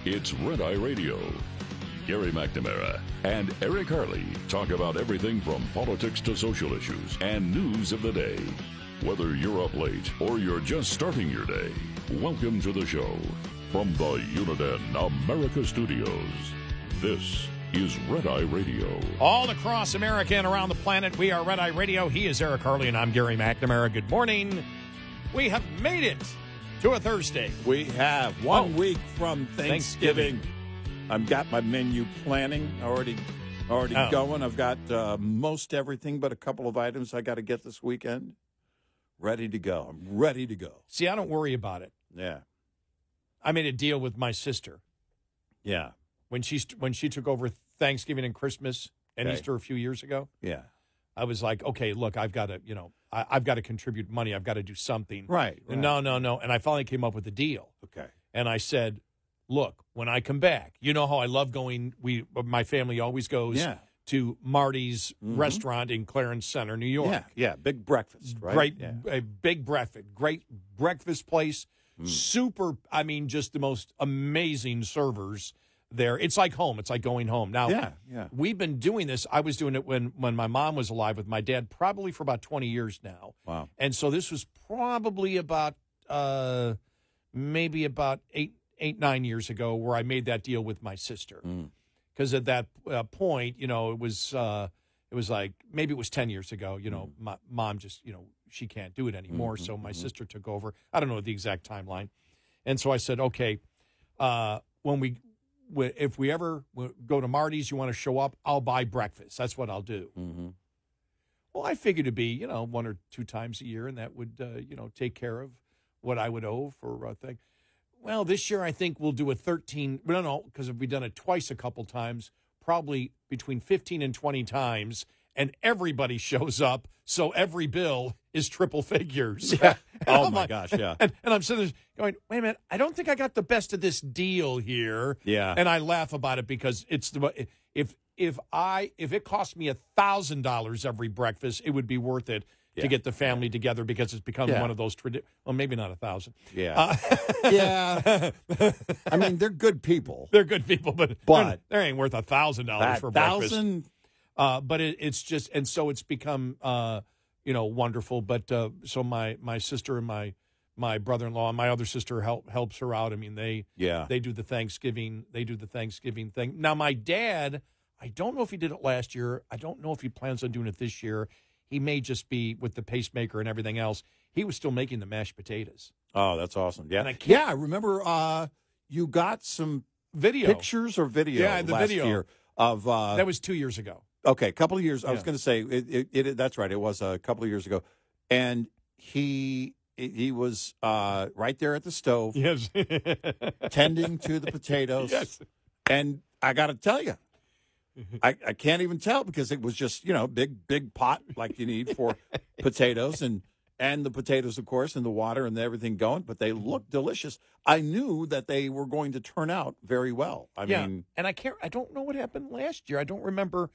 It's Red Eye Radio. Gary McNamara and Eric Harley talk about everything from politics to social issues and news of the day. Whether you're up late or you're just starting your day, welcome to the show. From the Uniden America Studios, this is Red Eye Radio. All across America and around the planet, we are Red Eye Radio. He is Eric Harley, and I'm Gary McNamara. Good morning. We have made it to a Thursday. We have one week from Thanksgiving. I've got my menu planning already going. I've got most everything but a couple of items I got to get this weekend. Ready to go. I'm ready to go. See, I don't worry about it. Yeah. I made a deal with my sister. Yeah. When she took over Thanksgiving and Christmas and Easter a few years ago. Yeah. I was like, okay, look, I've got to, I've got to contribute money. I've got to do something. Right. No. And I finally came up with a deal. Okay. And I said, look, when I come back, you know how I love going. My family always goes to Marty's restaurant in Clarence Center, New York. Yeah. Big breakfast, right? A big breakfast. Great breakfast place. Super, just the most amazing servers there. It's like home. It's like going home. Now, we've been doing this. I was doing it when my mom was alive with my dad, probably for about 20 years now. Wow. And so this was probably about maybe about 9 years ago where I made that deal with my sister. Because at that point, it was like maybe it was 10 years ago. My mom just, she can't do it anymore. So my sister took over. I don't know the exact timeline. And so I said, okay, if we ever go to Marty's, you want to show up, I'll buy breakfast. That's what I'll do. Well, I figured it'd be, one or two times a year, and that would, take care of what I would owe for a thing. Well, this year I think we'll do a 13. No, because we've done it twice a couple times, probably between 15 and 20 times, and everybody shows up, so every bill is triple figures. Yeah. Oh, my gosh, yeah. And I'm sitting there going, wait a minute, I don't think I got the best of this deal here. Yeah. And I laugh about it because it's if it cost me $1,000 every breakfast, it would be worth it to get the family together because it's become one of those well, maybe not 1,000. Yeah. I mean, they're good people. They're good people, but they ain't worth $1,000 for breakfast. But it's just, and so it's become, wonderful. But so my sister and my brother-in-law and my other sister helps her out. I mean, they do the Thanksgiving thing. Now, my dad, I don't know if he did it last year. I don't know if he plans on doing it this year. He may just be with the pacemaker and everything else. He was still making the mashed potatoes. Oh, that's awesome. Yeah. And I remember you got some pictures or video last year of that was 2 years ago. Okay, a couple of years. I was going to say that's right. It was a couple of years ago. And he was right there at the stove. Yes. tending to the potatoes. Yes. And I got to tell you, I can't even tell because it was just, big pot like you need for potatoes and the potatoes, of course, and the water and everything going. But they looked delicious. I knew that they were going to turn out very well. I mean, and I don't know what happened last year. I don't remember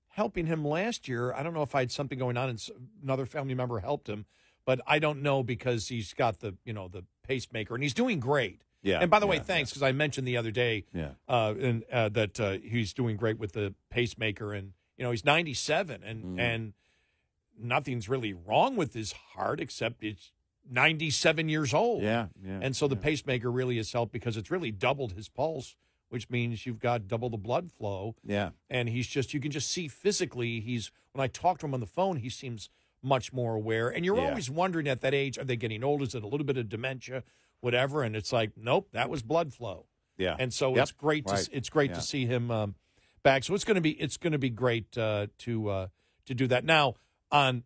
helping him last year. I don't know if I had something going on and another family member helped him, but I don't know because he's got the pacemaker and he's doing great. Yeah. And by the way, thanks, because I mentioned the other day that he's doing great with the pacemaker, and he's 97, and nothing's really wrong with his heart except it's 97 years old. Yeah. And so the pacemaker really has helped because it's really doubled his pulse, which means you've got double the blood flow. Yeah. And you can just see physically, when I talk to him on the phone, he seems much more aware. And you're always wondering at that age, are they getting old? Is it a little bit of dementia? Whatever, and it's like, nope, that was blood flow. Yeah, and so it's great. It's great to see him back. So it's going to be great to do that. Now,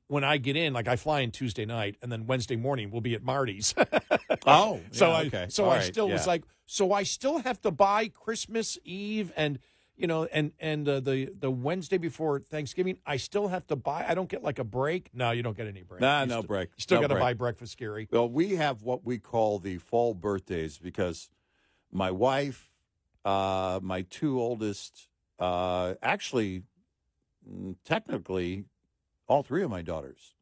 when I get in, like I fly in Tuesday night, and then Wednesday morning we'll be at Marty's. Okay. So I still have to buy Christmas Eve and the Wednesday before Thanksgiving, I still have to buy. I don't get like a break. No, you don't get any break. No break. You still got to buy breakfast, Gary. Well, we have what we call the fall birthdays because my wife, my two oldest, actually, technically, all three of my daughters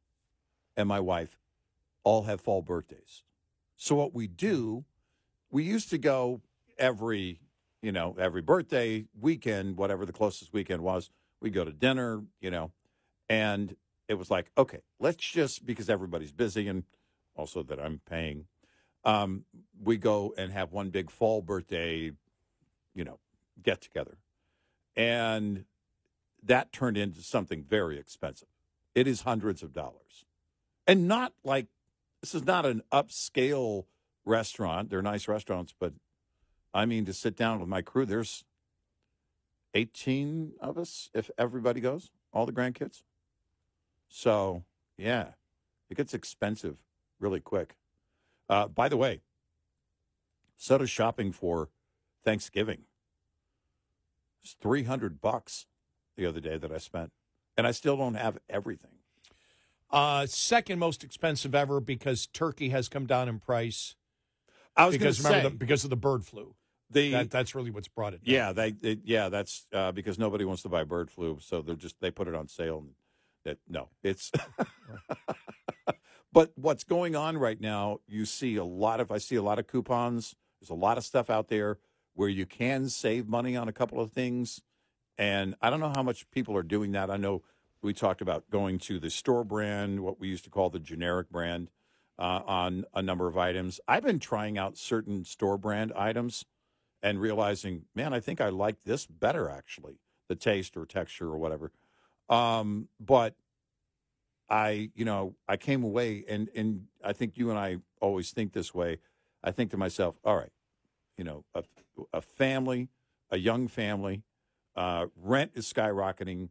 and my wife all have fall birthdays. So what we do, we used to go every every birthday, weekend, whatever the closest weekend was, we go to dinner, and it was like, okay, let's just, because everybody's busy and also that I'm paying, we go and have one big fall birthday, get together. And that turned into something very expensive. It is hundreds of dollars. And not like, this is not an upscale restaurant. They're nice restaurants, but I mean, to sit down with my crew, there's 18 of us if everybody goes, all the grandkids. So, yeah, it gets expensive really quick. By the way, so does shopping for Thanksgiving. It's $300 the other day that I spent, and I still don't have everything. Second most expensive ever because turkey has come down in price. I was going to say because of the bird flu. That's really what's brought it down. Yeah, that's because nobody wants to buy bird flu, so they put it on sale. It's. But what's going on right now? I see a lot of coupons. There's a lot of stuff out there where you can save money on a couple of things, and I don't know how much people are doing that. I know we talked about going to the store brand, what we used to call the generic brand, on a number of items. I've been trying out certain store brand items and realizing, man, I think I like this better, actually, the taste or texture or whatever. But I came away, and I think you and I always think this way. I think to myself, all right, a family, a young family, rent is skyrocketing.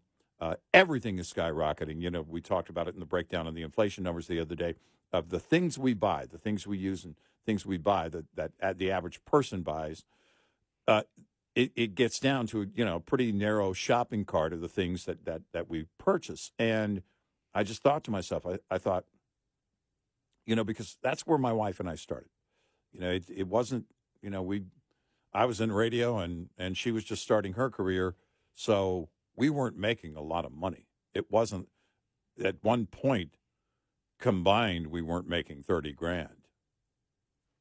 Everything is skyrocketing. We talked about it in the breakdown of the inflation numbers the other day of the things we buy, the things we use and things we buy that the average person buys. It gets down to, a pretty narrow shopping cart of the things that we purchase. And I just thought to myself, I thought, because that's where my wife and I started. It wasn't, I was in radio and she was just starting her career. So we weren't making a lot of money. It wasn't, at one point combined, we weren't making $30,000.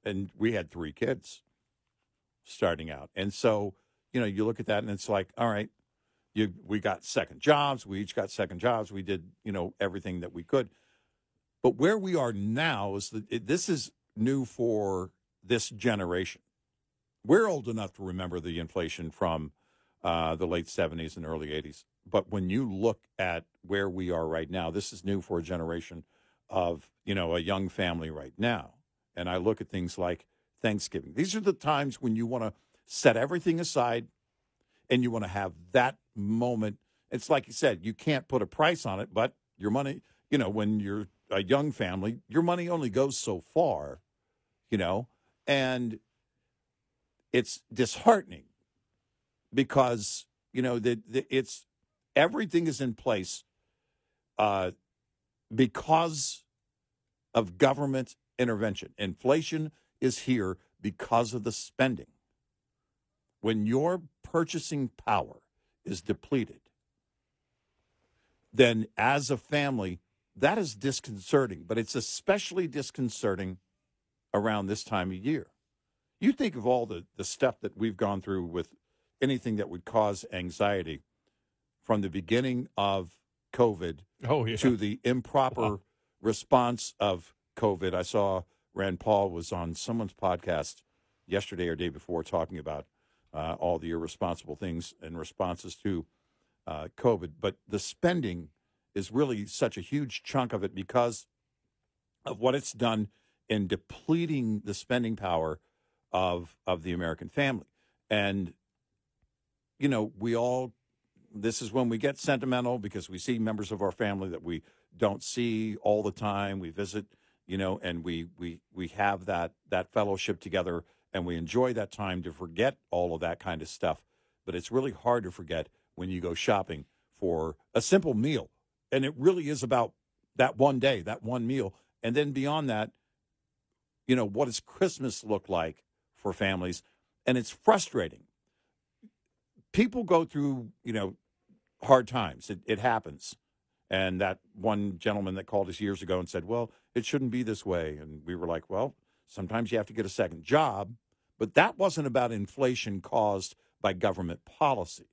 And we had 3 kids starting out. And so, you look at that and it's like, all right, we got second jobs. We each got second jobs. We did, everything that we could. But where we are now is this is new for this generation. We're old enough to remember the inflation from the late 70s and early 80s. But when you look at where we are right now, this is new for a generation of, a young family right now. And I look at things like Thanksgiving. These are the times when you want to set everything aside and you want to have that moment. It's like you said, you can't put a price on it, but your money, when you're a young family, your money only goes so far, and it's disheartening because, it's everything is in place because of government intervention. Inflation is here because of the spending. When your purchasing power is depleted, then as a family, that is disconcerting. But it's especially disconcerting around this time of year. You think of all the stuff that we've gone through with anything that would cause anxiety from the beginning of COVID to the improper response of COVID. I saw Rand Paul was on someone's podcast yesterday or day before talking about all the irresponsible things and responses to COVID. But the spending is really such a huge chunk of it because of what it's done in depleting the spending power of the American family. And, this is when we get sentimental because we see members of our family that we don't see all the time. We visit, and we have that fellowship together and we enjoy that time to forget all of that kind of stuff. But it's really hard to forget when you go shopping for a simple meal. And it really is about that one day, that one meal. And then beyond that, what does Christmas look like for families? And it's frustrating. People go through, hard times. It happens. And that one gentleman that called us years ago and said, well, it shouldn't be this way. And we were like, well, sometimes you have to get a second job. But that wasn't about inflation caused by government policy.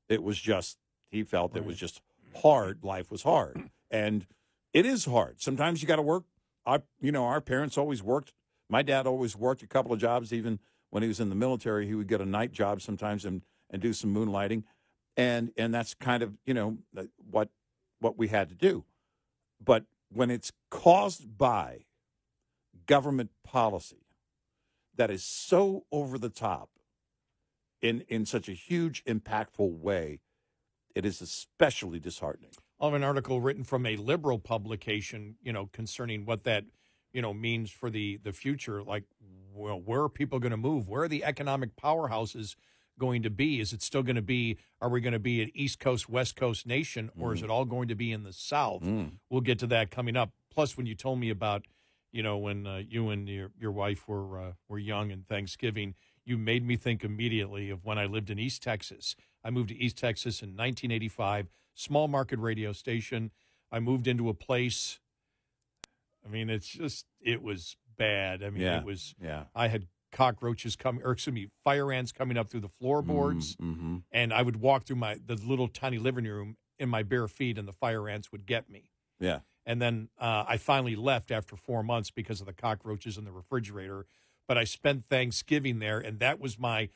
It was just, he felt it was just hard. Life was hard. And it is hard. Sometimes you got to work. Our parents always worked. My dad always worked a couple of jobs. Even when he was in the military, he would get a night job sometimes and do some moonlighting. And that's kind of, what we had to do. But when it's caused by government policy that is so over the top in such a huge, impactful way, it is especially disheartening. I have an article written from a liberal publication, concerning what that, means for the future. Like, well, where are people going to move? Where are the economic powerhouses going to be? Is it still going to be, are we going to be an East Coast, West Coast nation, or is it all going to be in the South? We'll get to that coming up. Plus, when you told me about, when you and your wife were young and Thanksgiving, you made me think immediately of when I lived in East Texas. I moved to East Texas in 1985, small market radio station. I moved into a place, it was bad. It was, I had cockroaches fire ants coming up through the floorboards. And I would walk through the little tiny living room in my bare feet, and the fire ants would get me. Yeah. And then I finally left after 4 months because of the cockroaches in the refrigerator. But I spent Thanksgiving there, and that was my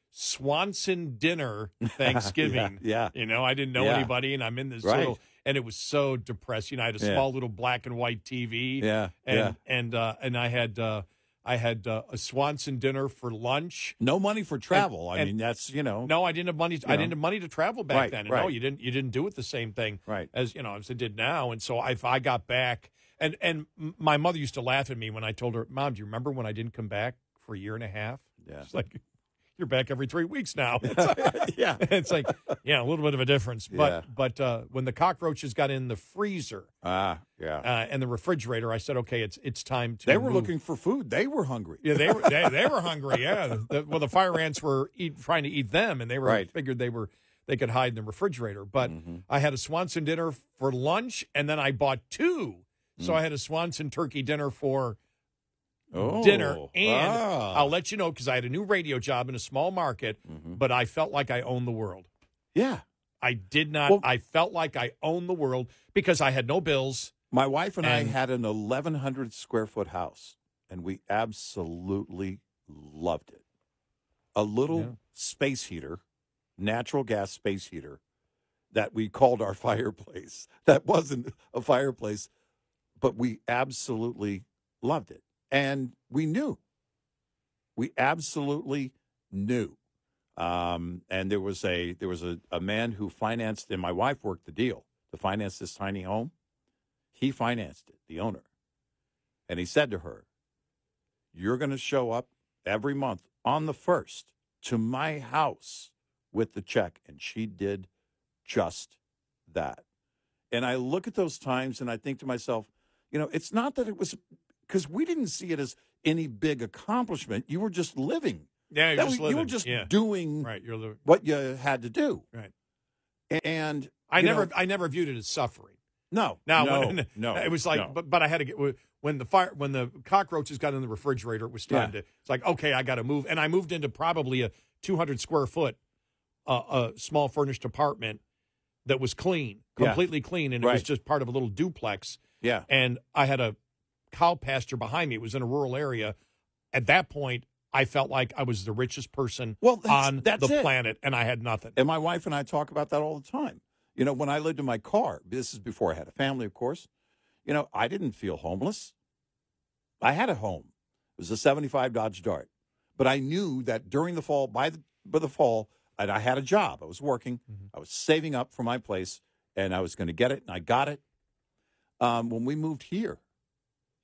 Swanson dinner Thanksgiving. Yeah. I didn't know anybody, and I'm in this little, and it was so depressing. I had a small little black and white TV. Yeah. And I had a Swanson dinner for lunch. No money for travel. That's, No, I didn't have money. I didn't have money to travel back then. And right. No, you didn't do it the same thing as I did now. And so I got back, and my mother used to laugh at me when I told her, "Mom, do you remember when I didn't come back for a year and a half?" Yeah. She's like, "You're back every 3 weeks now." It's like, a little bit of a difference. But when the cockroaches got in the freezer, and the refrigerator, I said, "Okay, it's time to." They were move. looking for food. They were hungry. Yeah, they were hungry. Yeah, the fire ants were trying to eat them, and they were figured they could hide in the refrigerator. But I had a Swanson dinner for lunch, and then I bought two. So I had a Swanson turkey dinner for dinner, and I'll let you know, because I had a new radio job in a small market, but I felt like I owned the world. Yeah. I did not. Well, I felt like I owned the world because I had no bills. My wife and I had an 1,100 square foot house, and we absolutely loved it. A little space heater, natural gas space heater, that we called our fireplace. That wasn't a fireplace, but we absolutely loved it. And we knew. We absolutely knew. And there was a man who financed, and my wife worked the deal to finance this tiny home. He financed it, the owner. And he said to her, "You're going to show up every month on the 1st to my house with the check." And she did just that. And I look at those times and I think to myself, it's not that it was, because we didn't see it as any big accomplishment. You were just living. Yeah, you were just doing You're living what you had to do. Right. And I never viewed it as suffering. No. It was like, but I had to get, when the cockroaches got in the refrigerator, it was time to. It's like, okay, I got to move, and I moved into probably a 200 square foot, a small furnished apartment that was clean, completely clean, and it was just part of a little duplex. Yeah. And I had a cow pasture behind me. It was in a rural area. At that point, I felt like I was the richest person on the planet, and I had nothing. And my wife and I talk about that all the time. When I lived in my car, this is before I had a family, of course, I didn't feel homeless. I had a home. It was a 75 Dodge Dart. But I knew that during the fall, by the fall, I had a job. I was working. I was saving up for my place, and I was going to get it, and I got it. When we moved here,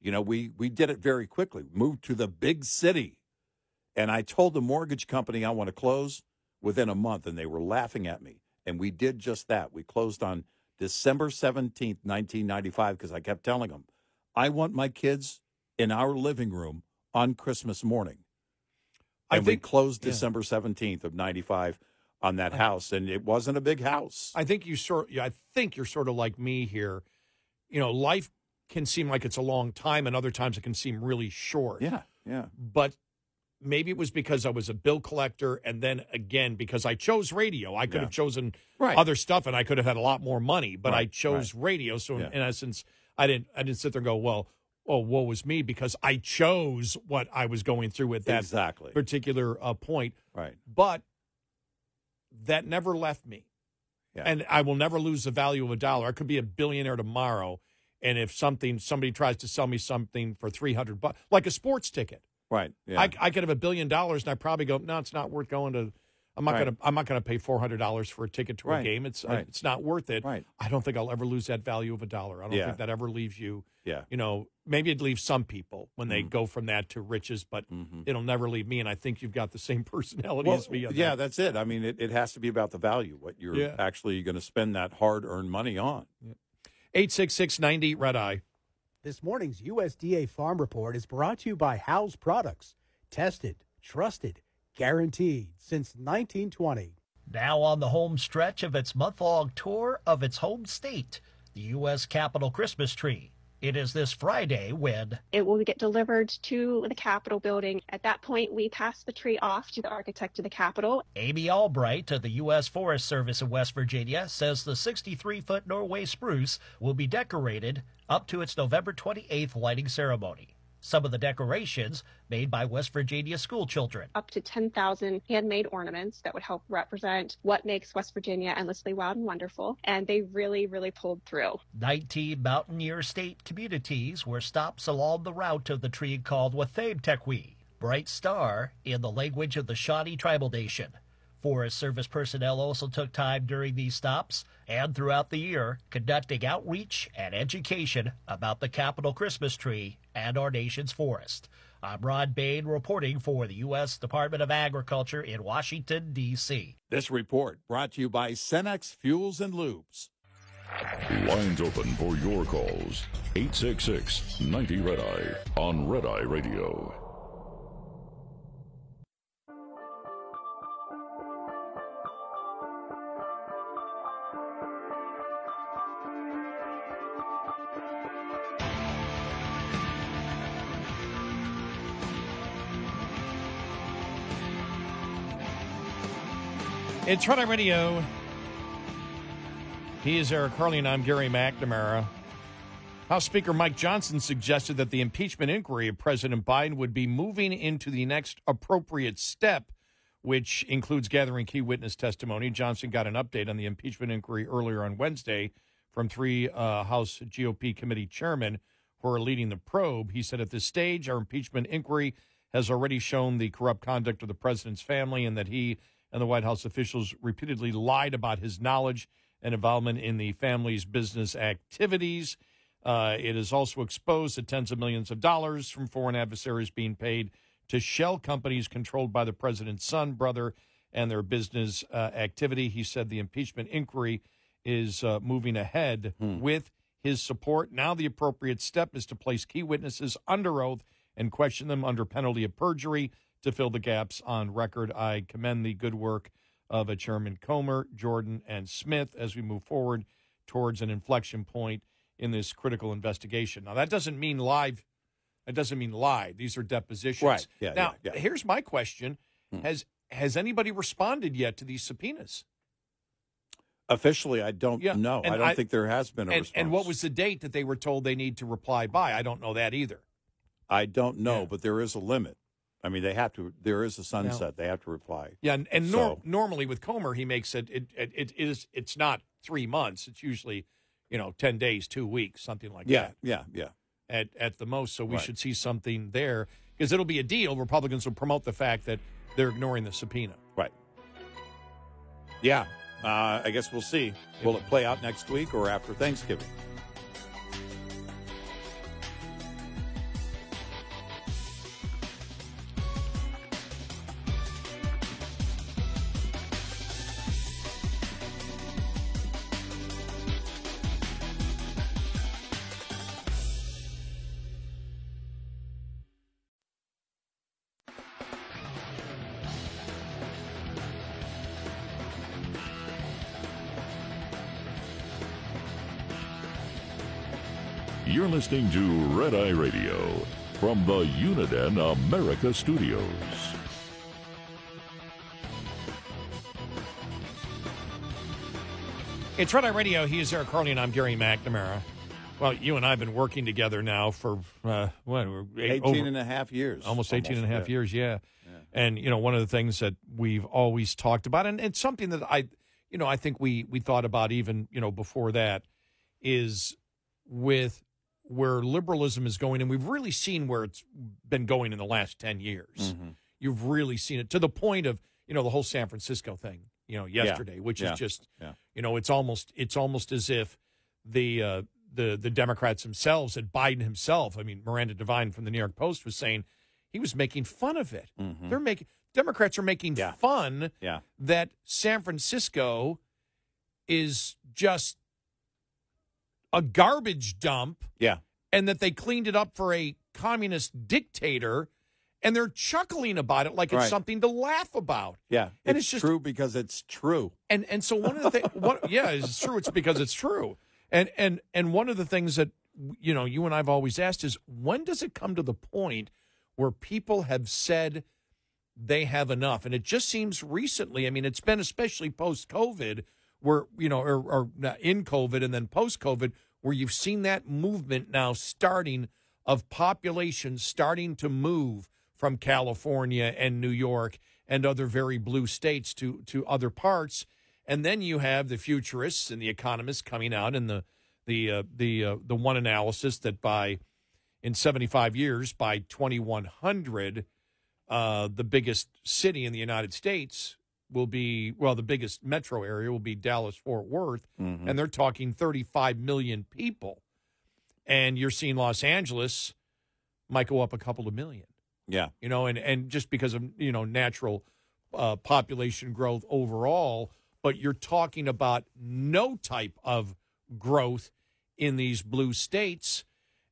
we did it very quickly. We moved to the big city. And I told the mortgage company I want to close within a month, and they were laughing at me. And we did just that. We closed on December 17th, 1995, because I kept telling them, I want my kids in our living room on Christmas morning. And we closed December 17th of 95 on that house, and it wasn't a big house. I think you're sort of like me here. Life can seem like it's a long time, and other times it can seem really short. Yeah. But maybe it was because I was a bill collector, and then again because I chose radio. I could have chosen other stuff, and I could have had a lot more money, but I chose radio. So in essence, I didn't sit there and go, well, oh, woe was me, because I chose what I was going through at that particular point. Right. But that never left me. Yeah. And I will never lose the value of a dollar. I could be a billionaire tomorrow, and if somebody tries to sell me something for $300, like a sports ticket, right? Yeah. I could have $1 billion, and I probably go, no, it's not worth going to. I'm not gonna pay $400 for a ticket to a game. It's not worth it. Right. I don't think I'll ever lose that value of a dollar. I don't think that ever leaves you. Yeah. You know, maybe it leaves some people when they go from that to riches, but it'll never leave me. And I think you've got the same personality as me. Yeah, that's it. I mean, it has to be about the value, what you're actually going to spend that hard-earned money on. 866-90 Red Eye. This morning's USDA Farm Report is brought to you by House Products. Tested, trusted, guaranteed since 1920. Now on the home stretch of its month-long tour of its home state, the U.S. Capitol Christmas tree. It is this Friday when it will get delivered to the Capitol building. At that point, we pass the tree off to the architect of the Capitol. Amy Albright of the U.S. Forest Service in West Virginia says the 63-foot Norway spruce will be decorated up to its November 28th lighting ceremony. Some of the decorations made by West Virginia school children. Up to 10,000 handmade ornaments that would help represent what makes West Virginia endlessly wild and wonderful. And they really, really pulled through. 19 Mountaineer State communities were stops along the route of the tree called Wathame-Tequi, Bright Star in the language of the Shawnee Tribal Nation. Forest Service personnel also took time during these stops and throughout the year conducting outreach and education about the Capitol Christmas tree and our nation's forest. I'm Ron Bain reporting for the U.S. Department of Agriculture in Washington, D.C. This report brought to you by Cenex Fuels and Lubes. Lines open for your calls. 866-90 Red Eye on Red Eye Radio. It's Red Eye Radio. He is Eric Harley, and I'm Gary McNamara. House Speaker Mike Johnson suggested that the impeachment inquiry of President Biden would be moving into the next appropriate step, which includes gathering key witness testimony. Johnson got an update on the impeachment inquiry earlier on Wednesday from three House GOP committee chairmen who are leading the probe. He said, at this stage, our impeachment inquiry has already shown the corrupt conduct of the president's family and that he and the White House officials repeatedly lied about his knowledge and involvement in the family's business activities. It has also exposed the tens of millions of dollars from foreign adversaries being paid to shell companies controlled by the president's son, brother, and their business activity. He said the impeachment inquiry is moving ahead with his support. Now the appropriate step is to place key witnesses under oath and question them under penalty of perjury to fill the gaps on record. I commend the good work of Chairman Comer, Jordan, and Smith as we move forward towards an inflection point in this critical investigation. Now, that doesn't mean live. That doesn't mean live. These are depositions. Right. Yeah, now, here's my question. Has anybody responded yet to these subpoenas? Officially, I don't know. I don't think there has been a response. And what was the date that they were told they need to reply by? I don't know that either. I don't know, but there is a limit. I mean, they have to. There is a sunset. They have to reply. Yeah, and normally with Comer, he makes it's not 3 months. It's usually 10 days, 2 weeks, something like that. Yeah. At the most, so we should see something there because it'll be a deal. Republicans will promote the fact that they're ignoring the subpoena. Right. Yeah. I guess we'll see. Will it play out next week or after Thanksgiving? You're listening to Red Eye Radio. from the Uniden America Studios. It's Red Eye Radio. He is Eric Carly, and I'm Gary McNamara. Well, you and I have been working together now for, 18 and a half years. Almost 18 and a half years, yeah. And, one of the things that we've always talked about, and it's something that I think we thought about even, before that, is with where liberalism is going, and we've really seen where it's been going in the last 10 years. Mm-hmm. You've really seen it to the point of, the whole San Francisco thing, yesterday, which is just, it's almost as if the Democrats themselves and Biden himself, Miranda Devine from the New York Post was saying he was making fun of it. Mm-hmm. Democrats are making fun that San Francisco is just a garbage dump, and that they cleaned it up for a communist dictator, and they're chuckling about it like it's something to laugh about. Yeah, and it's just true because it's true. And so one of the things, it's true. It's because it's true. And one of the things that you and I've always asked is, when does it come to the point where people have said they have enough? And it just seems recently. It's been especially post-COVID, where or in COVID and then post-COVID, where you've seen that movement now starting of population starting to move from California and New York and other very blue states to other parts. And then you have the futurists and the economists coming out in the one analysis that in 75 years, by 2100, the biggest city in the United States will be, the biggest metro area will be Dallas-Fort Worth, and they're talking 35 million people. And you're seeing Los Angeles might go up a couple of million. Yeah. And just because of, natural population growth overall, but you're talking about no type of growth in these blue states.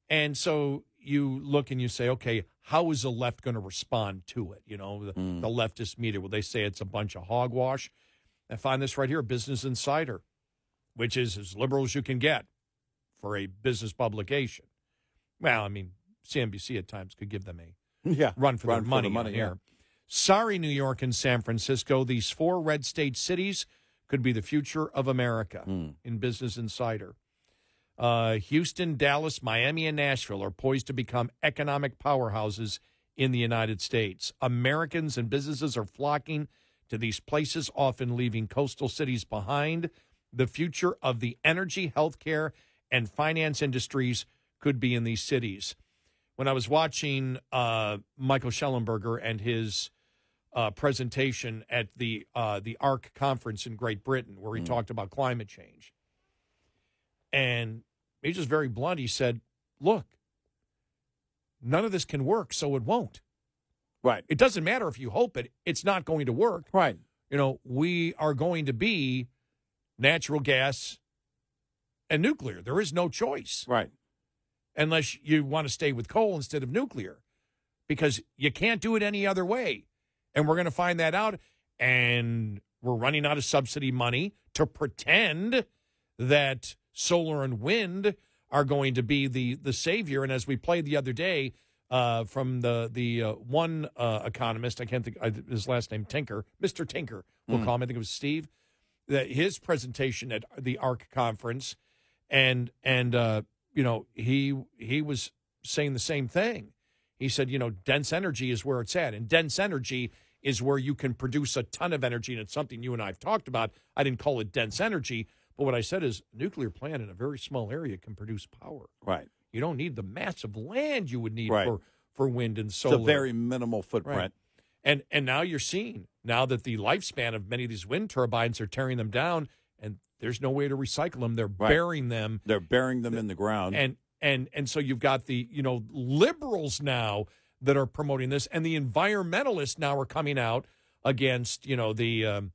And so you look and you say, okay, how is the left going to respond to it? The leftist media, will they say it's a bunch of hogwash? I find this right here, Business Insider, which is as liberal as you can get for a business publication. Well, CNBC at times could give them a run for their money here. Sorry, New York and San Francisco, these 4 red state cities could be the future of America in Business Insider. Houston, Dallas, Miami, and Nashville are poised to become economic powerhouses in the United States. Americans and businesses are flocking to these places, often leaving coastal cities behind. The future of the energy, healthcare, and finance industries could be in these cities. When I was watching Michael Schellenberger and his presentation at the ARC conference in Great Britain, where he talked about climate change, and he's just very blunt. He said, look, none of this can work, so it won't. Right. It doesn't matter if you hope it. It's not going to work. Right. We are going to be natural gas and nuclear. There is no choice. Right. Unless you want to stay with coal instead of nuclear, because you can't do it any other way. And we're going to find that out. And we're running out of subsidy money to pretend that solar and wind are going to be the savior. And as we played the other day from the one economist, I can't think his last name, Tinker, Mr. Tinker, we'll call him. I think it was Steve. His presentation at the ARC conference, and he was saying the same thing. He said, dense energy is where it's at, and dense energy is where you can produce a ton of energy, and it's something you and I have talked about. I didn't call it dense energy, but what I said is a nuclear plant in a very small area can produce power. Right. You don't need the massive land you would need for wind and solar. It's a very minimal footprint. Right. And now you're seeing, now that the lifespan of many of these wind turbines are tearing them down, and there's no way to recycle them. They're burying them. They're burying them in the ground. And so you've got the, liberals now that are promoting this, and the environmentalists now are coming out against, the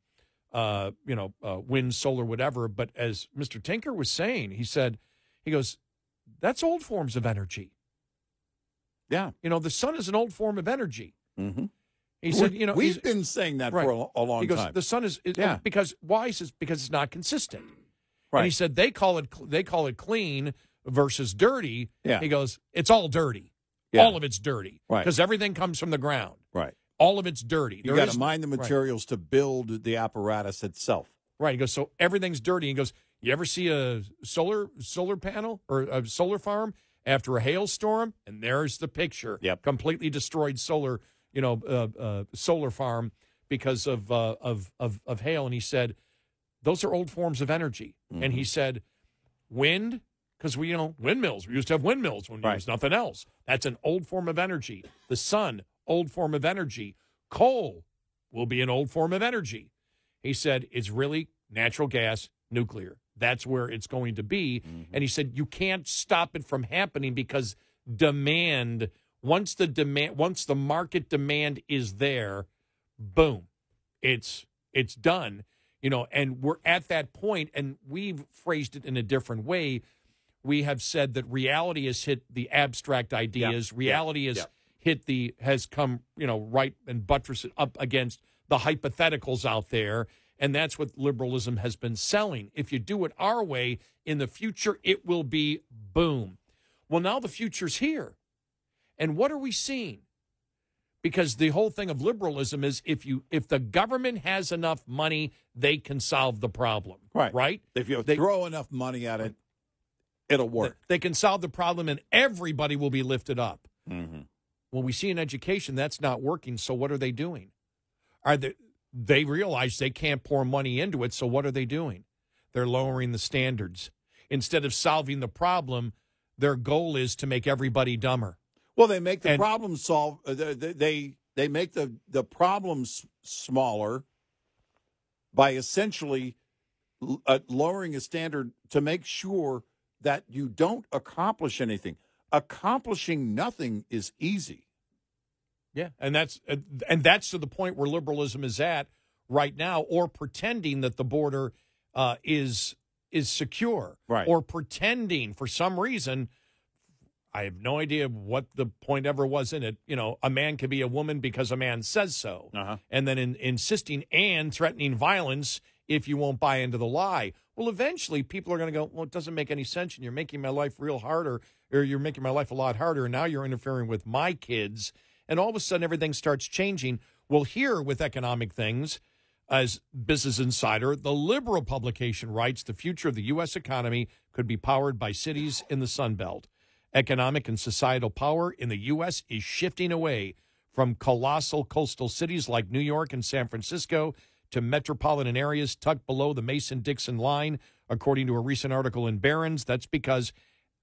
wind, solar, whatever. But as Mr. Tinker was saying, he goes, that's old forms of energy. Yeah. The sun is an old form of energy. Mm-hmm. He said, we've been saying that for a long time. The sun is because why? He says because it's not consistent. Right. And he said they call it clean versus dirty. Yeah. He goes, it's all dirty. Yeah. All of it's dirty. Right. Because everything comes from the ground. Right. All of it's dirty. You got to mine the materials to build the apparatus itself. Right. He goes, so everything's dirty. He goes, you ever see a solar panel or a solar farm after a hailstorm? And there's the picture. Yep. Completely destroyed solar farm because of hail. And he said, those are old forms of energy. Mm-hmm. And he said, wind, because windmills. We used to have windmills when there was nothing else. That's an old form of energy. The sun, old form of energy. Coal will be an old form of energy. He said, it's really natural gas, nuclear. That's where it's going to be. Mm-hmm. And he said, you can't stop it from happening because demand, once the market demand is there, boom, it's done. And we're at that point, and we've phrased it in a different way. We have said that reality has hit the abstract ideas. Yep. Reality has come, right and buttress it up against the hypotheticals out there. And that's what liberalism has been selling. If you do it our way, in the future, it will be boom. Well, now the future's here. And what are we seeing? Because the whole thing of liberalism is if the government has enough money, they can solve the problem. Right? If you throw enough money at it, it'll work. They can solve the problem and everybody will be lifted up. Mm-hmm. Well, we see in education that's not working, so what are they doing? They realize they can't pour money into it, so what are they doing? They're lowering the standards. Instead of solving the problem, their goal is to make everybody dumber. Well, they make the problem solve. They make the problems smaller by essentially lowering a standard to make sure that you don't accomplish anything. Accomplishing nothing is easy. Yeah, and that's to the point where liberalism is at right now, or pretending that the border is secure, right? Or pretending for some reason. I have no idea what the point ever was in it. A man can be a woman because a man says so, and then insisting and threatening violence if you won't buy into the lie. Well, eventually people are going to go, well, it doesn't make any sense, and you're making my life real harder, or you're making my life a lot harder, and now you're interfering with my kids. And all of a sudden, everything starts changing. Well, here with economic things, as Business Insider, the liberal publication writes, the future of the U.S. economy could be powered by cities in the Sun Belt. Economic and societal power in the U.S. is shifting away from colossal coastal cities like New York and San Francisco to metropolitan areas tucked below the Mason-Dixon line, according to a recent article in Barron's. That's because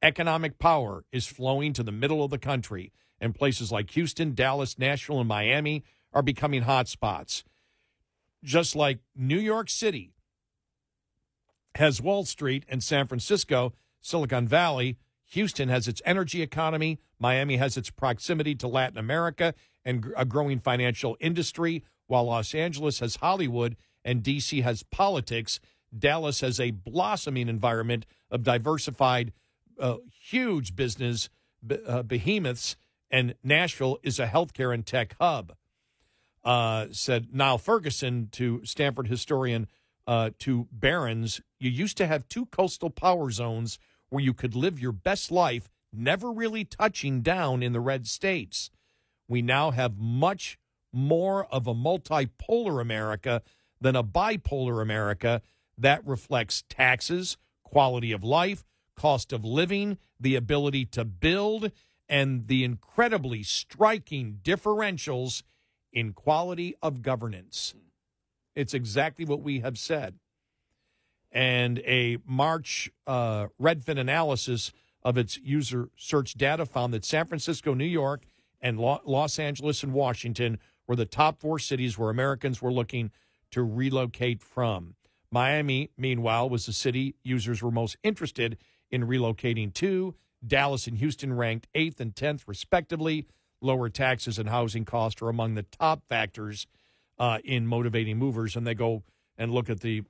economic power is flowing to the middle of the country, and places like Houston, Dallas, Nashville, and Miami are becoming hot spots. Just like New York City has Wall Street and San Francisco, Silicon Valley, Houston has its energy economy, Miami has its proximity to Latin America and a growing financial industry, while Los Angeles has Hollywood and D.C. has politics. Dallas has a blossoming environment of diversified, huge business behemoths, and Nashville is a healthcare and tech hub, said Niall Ferguson to Stanford historian to Barron's. You used to have two coastal power zones where you could live your best life, never really touching down in the red states. We now have much more of a multipolar America than a bipolar America that reflects taxes, quality of life, cost of living, the ability to build, and the incredibly striking differentials in quality of governance. It's exactly what we have said. And a March Redfin analysis of its user search data found that San Francisco, New York, and Los Angeles and Washington were the top four cities where Americans were looking to relocate from. Miami, meanwhile, was the city users were most interested in relocating to. Dallas and Houston ranked 8th and 10th, respectively. Lower taxes and housing costs are among the top factors in motivating movers. And they go and look at the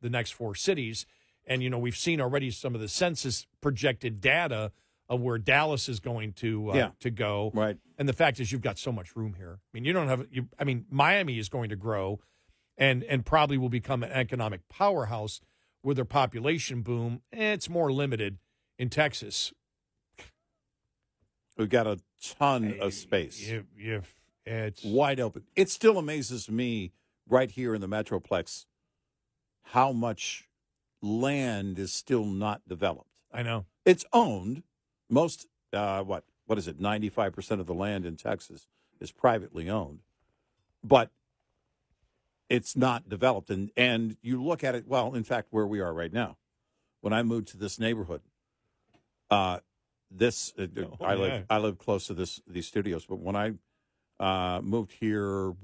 next four cities. And, we've seen already some of the census projected data of where Dallas is going to go. Right. And the fact is you've got so much room here. Miami is going to grow and probably will become an economic powerhouse with their population boom. It's more limited in Texas. We've got a ton of space. It's wide open. It still amazes me right here in the Metroplex how much land is still not developed. I know. It's owned. Most, what is it, 95% of the land in Texas is privately owned. But it's not developed. And you look at it, well, in fact, where we are right now. When I moved to this neighborhood, I live close to these studios, but when I moved here,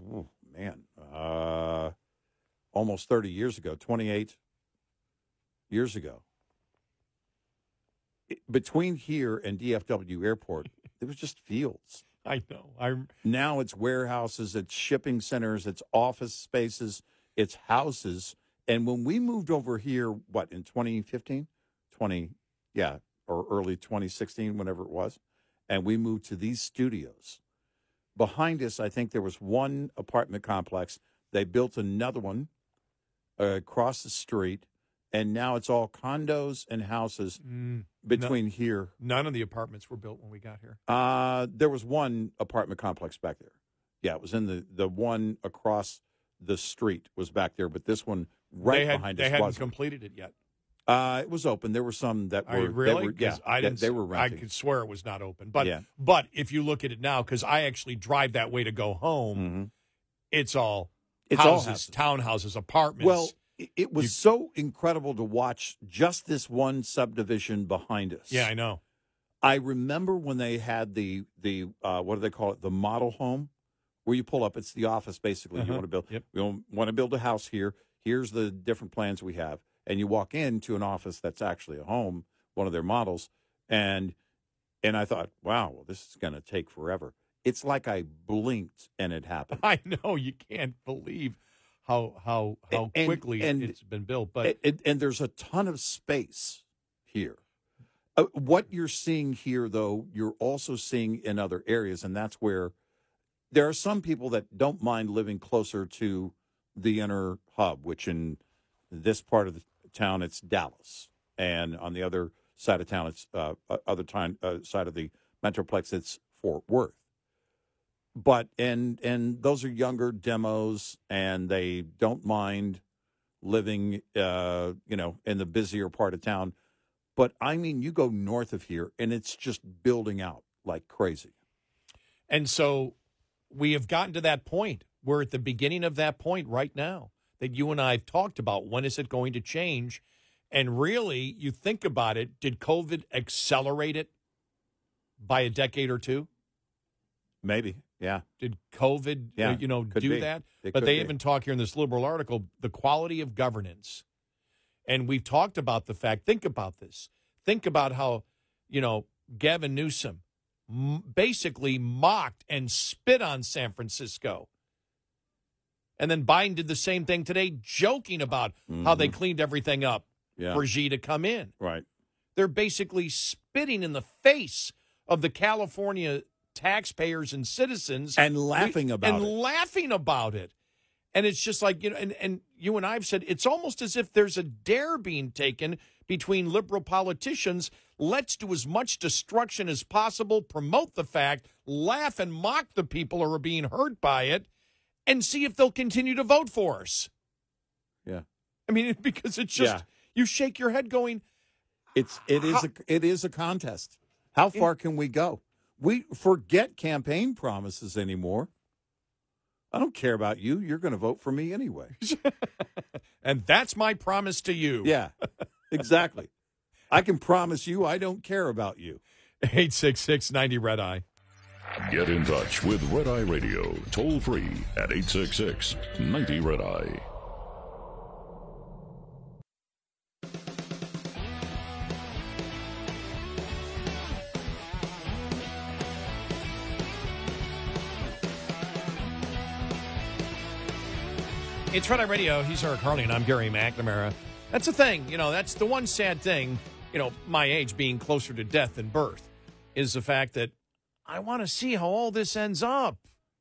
almost 30 years ago, 28 years ago, between here and DFW Airport, there was just fields. I know. Now it's warehouses, it's shipping centers, it's office spaces, it's houses. And when we moved over here, in 2015? Or early 2016, whenever it was, and we moved to these studios. Behind us, I think there was one apartment complex. They built another one across the street, and now it's all condos and houses between here. None of the apartments were built when we got here. There was one apartment complex back there. Yeah, it was in the one across the street was back there, but this one behind us they hadn't wasn't. Completed it yet. It was open. There were some that were really? They were renting. I could swear it was not open. But if you look at it now, because I actually drive that way to go home, it's all houses, townhouses, apartments. Well, it was so incredible to watch just this one subdivision behind us. Yeah, I know. I remember when they had the what do they call it? The model home, where you pull up. It's the office, basically. You want to build. Yep. We want to build a house here. Here's the different plans we have. And you walk into an office that's actually a home, one of their models, and I thought, wow, well, this is going to take forever. It's like I blinked and it happened. I know, you can't believe how quickly it's been built, but and there's a ton of space here. What you're seeing here, though, you're also seeing in other areas, and that's where there are some people that don't mind living closer to the inner hub, which in this part of the town, it's Dallas, and on the other side of town, it's side of the Metroplex, it's Fort Worth. But and those are younger demos, and they don't mind living, in the busier part of town. But I mean, you go north of here, and it's just building out like crazy. And so we have gotten to that point. We're at the beginning of that point right now that you and I have talked about. When is it going to change? And really, you think about it, did COVID accelerate it by a decade or two? Maybe, yeah. Did COVID, do that? But they even talk here in this liberal article, the quality of governance. And we've talked about the fact, think about this. Think about how, Gavin Newsom basically mocked and spit on San Francisco. And then Biden did the same thing today, joking about how they cleaned everything up for Xi to come in. Right. They're basically spitting in the face of the California taxpayers and citizens. And laughing about it. And it's just like, and you and I have said, it's almost as if there's a dare being taken between liberal politicians. Let's do as much destruction as possible, promote the fact, laugh and mock the people who are being hurt by it, and see if they'll continue to vote for us. Yeah. I mean, because it's just, you shake your head going. It is a contest. How far can we go? We forget campaign promises anymore. I don't care about you. You're going to vote for me anyway. And that's my promise to you. Yeah, exactly. I can promise you I don't care about you. 866-90-RED-EYE. Get in touch with Red Eye Radio, toll free at 866-90-RED-EYE. It's Red Eye Radio. He's Eric Harley, and I'm Gary McNamara. That's the thing. That's the one sad thing, my age being closer to death than birth, is the fact that I want to see how all this ends up.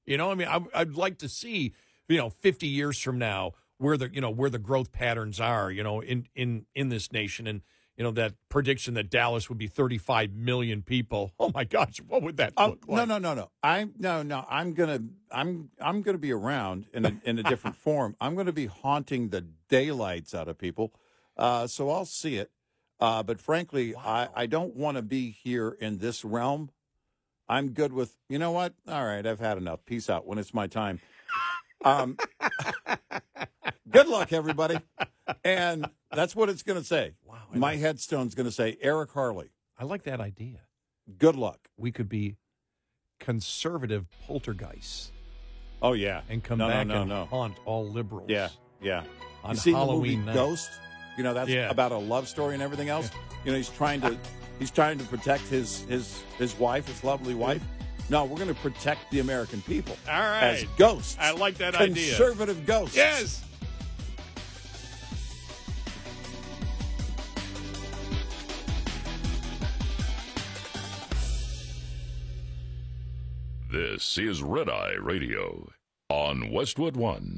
I'd like to see, 50 years from now where the growth patterns are, in this nation. And, that prediction that Dallas would be 35 million people. Oh my gosh, what would that look like? No. I'm gonna be around in a different form. I'm gonna be haunting the daylights out of people. So I'll see it. But frankly, wow. I don't want to be here in this realm. I'm good with, you know what? All right, I've had enough. Peace out when it's my time. Good luck, everybody. And that's what it's going to say. Wow, my headstone's going to say Eric Harley. I like that idea. Good luck. We could be conservative poltergeists. Oh, yeah. And come back and haunt all liberals. Yeah. On you see Halloween the movie night. Ghost? That's about a love story and everything else. He's trying to protect his wife, his lovely wife. No, we're going to protect the American people. All right. As ghosts. I like that idea. Conservative ghosts. Yes. This is Red Eye Radio on Westwood One.